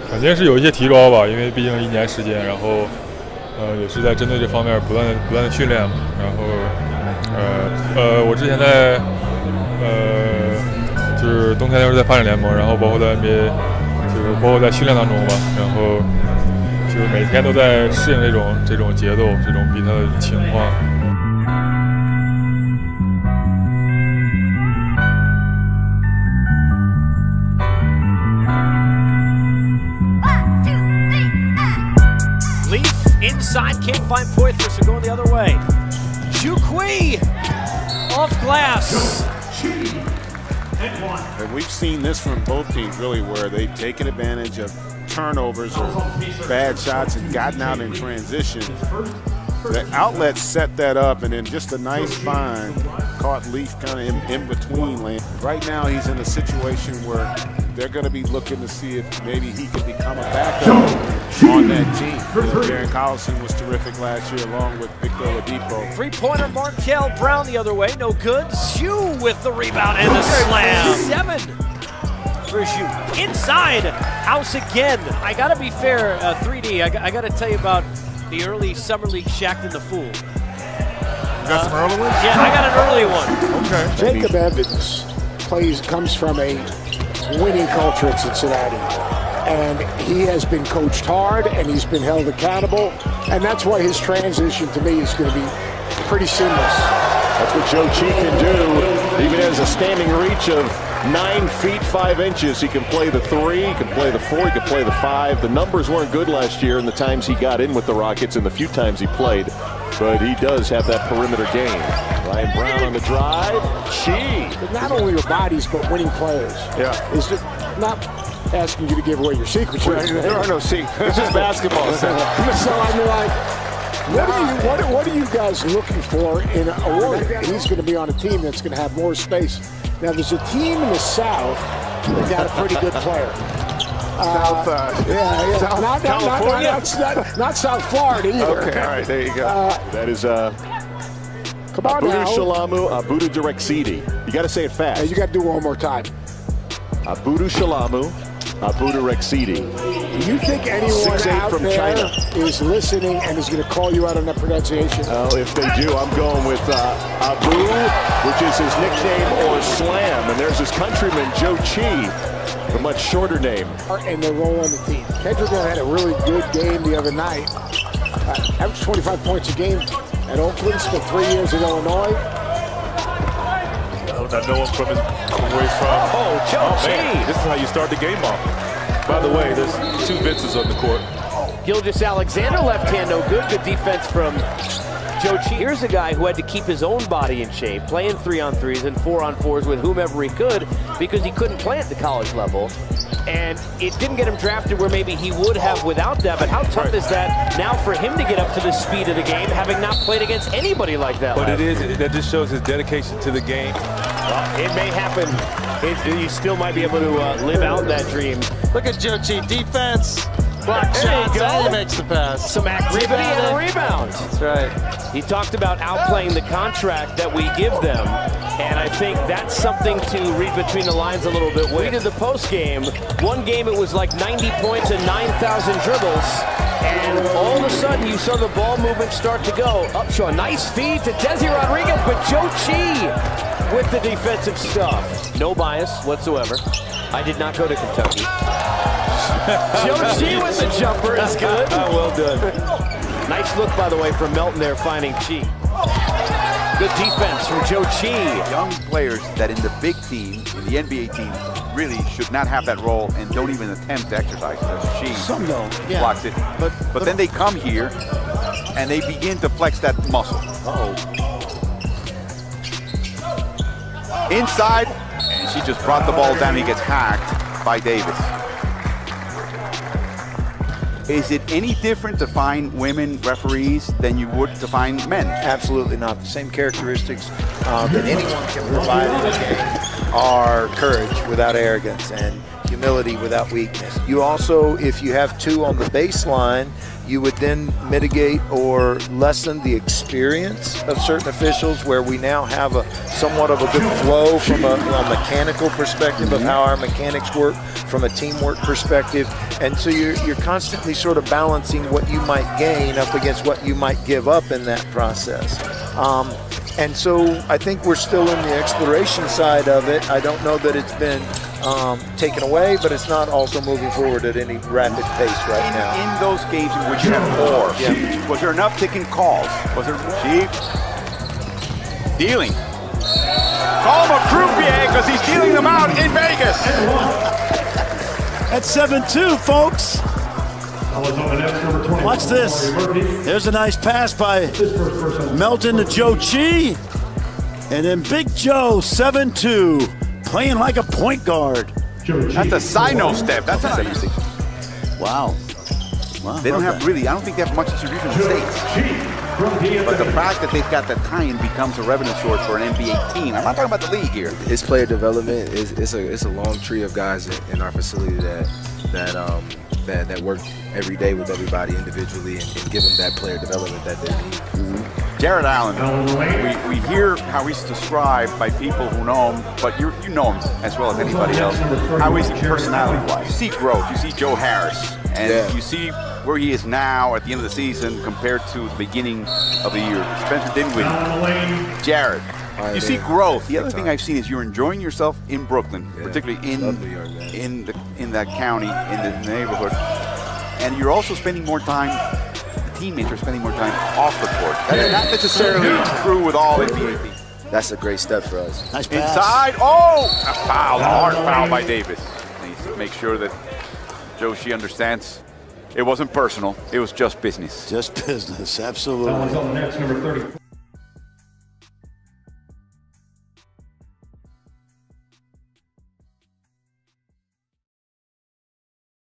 肯定是有一些提高吧，因为毕竟1年时间，然后也是在针对这方面不断的训练嘛。然后我之前在就是冬天都是在发展联盟，然后包括在 NBA， 就是包括在训练当中吧，然后就是每天都在适应这种节奏，这种比赛的情况。Inside, can't find Poitras, so going the other way. Chukwi off glass. And we've seen this from both teams, really, where they've taken advantage of turnovers or bad shots and gotten out in transition. The outlet set that up, and then just a nice find caught Leaf kind of in between lane. Right now, he's in a situation where they're going to be looking to see if maybe he can become a backup on that team. Darren Collison was terrific last year, along with Victor Oladipo. Three-pointer, Markel Brown the other way, no good. Xu with the rebound and the slam. 7 for Xu. Inside, House again. I got to be fair, 3D, I got to tell you about the early Summer League Shaq and the Fool. You got some early ones? Yeah, I got an early one. Okay. Jacob Evans comes from a winning culture at Cincinnati, and he has been coached hard and he's been held accountable, and that's why his transition to me is going to be pretty seamless. That's what Joe Chi can do. Even has a standing reach of 9 feet 5 inches. He can play the 3, he can play the 4, he can play the 5. The numbers weren't good last year in the times he got in with the Rockets and the few times he played, but he does have that perimeter game. Ryan Brown on the drive. Chi. But not only your bodies, but winning players. Yeah. It's just not asking you to give away your secrets. There are no secrets. It's just basketball. So I mean, like, what are you guys looking for in a Warrior? He's going to be on a team that's going to have more space. Now, there's a team in the South that got a pretty good player. South California? Not South Florida either. Okay, all right, there you go. That is come on Abudu now. Shalamu, Abudu Direxidi. You got to say it fast. You got to do it one more time. Abudu Shalamu, Abudu Direxidi. Do you think anyone 6'8" out from there China is listening and is going to call you out on that pronunciation? Well, if they do, I'm going with Abu, which is his nickname, or Slam. And there's his countryman, Joe Chi, a much shorter name. And their role on the team. Kendrick had a really good game the other night. Averaged 25 points a game at Oakland, spent 3 years in Illinois. I know him from where he's from. Oh, Joe Chi. Man, this is how you start the game off. By the way, there's 2 Vinces on the court. Gilgeous Alexander, left hand, no good. Good defense from Joe Chi. Here's a guy who had to keep his own body in shape, playing 3-on-3s and 4-on-4s with whomever he could because he couldn't play at the college level. And it didn't get him drafted where maybe he would have without that. But how tough is that now for him to get up to the speed of the game, having not played against anybody like that? But that just shows his dedication to the game. Well, it may happen. You still might be able to live out that dream. Look at Joe Chi, defense, block shots, and he makes the pass. Some activity and a rebound. That's right. He talked about outplaying the contract that we give them, and I think that's something to read between the lines a little bit. We did the post game. One game it was like 90 points and 9,000 dribbles, and all of a sudden you saw the ball movement start to go. Upshaw, nice feed to Desi Rodriguez, but Joe Chi with the defensive stuff. No bias whatsoever. I did not go to Kentucky. Joe Chi with the jumper is good. Well done. Nice look, by the way, from Melton there finding Chi. Good defense from Joe Chi. Young players that in the big team, in the NBA team, really should not have that role and don't even attempt to exercise it. Chi Some don't. Yeah. blocks it. But then they come here and they begin to flex that muscle. Inside, and she just brought the ball down. He gets hacked by Davis. Is it any different to find women referees than you would to find men? Absolutely not. The same characteristics that anyone can provide in the game are courage without arrogance. And humility without weakness. You also, if you have 2 on the baseline, you would then mitigate or lessen the experience of certain officials, where we now have a somewhat of a good flow from a mechanical perspective of how our mechanics work, from a teamwork perspective. And so you're constantly sort of balancing what you might gain up against what you might give up in that process. And so I think we're still in the exploration side of it. I don't know that it's been taken away, but it's not also moving forward at any rapid pace right now. In those games in which you had 4, was there enough taking calls? Was there dealing? Call him a croupier because he's dealing them out in Vegas. That's 7-2, folks. Watch this. There's a nice pass by Melton to Joe Chi. And then Big Joe, 7-2, playing like a point guard. That's a sino step. That's not easy. Wow. They don't have really, I don't think they have much distribution in the States. But the fact that they've got the tie-in becomes a revenue source for an NBA team. I'm not talking about the league here. It's player development. It's a long tree of guys in our facility that work every day with everybody individually and give them that player development that they need. Jared Allen, we hear how he's described by people who know him, but you know him as well as anybody else. How is he personality-wise? You see growth. You see Joe Harris, and you see where he is now at the end of the season compared to the beginning of the year. Spencer Dinwiddie, Jared. You see growth. The other thing I've seen is you're enjoying yourself in Brooklyn, particularly in that county, in the neighborhood, and you're also spending more time. The teammates are spending more time off the court. That's not necessarily true with all NBA teams. That's a great step for us. Nice pass. Inside. Oh, a foul, a hard foul by Davis. Needs to make sure that Joe Chi understands it wasn't personal. It was just business. Just business, absolutely. On the next, number 30.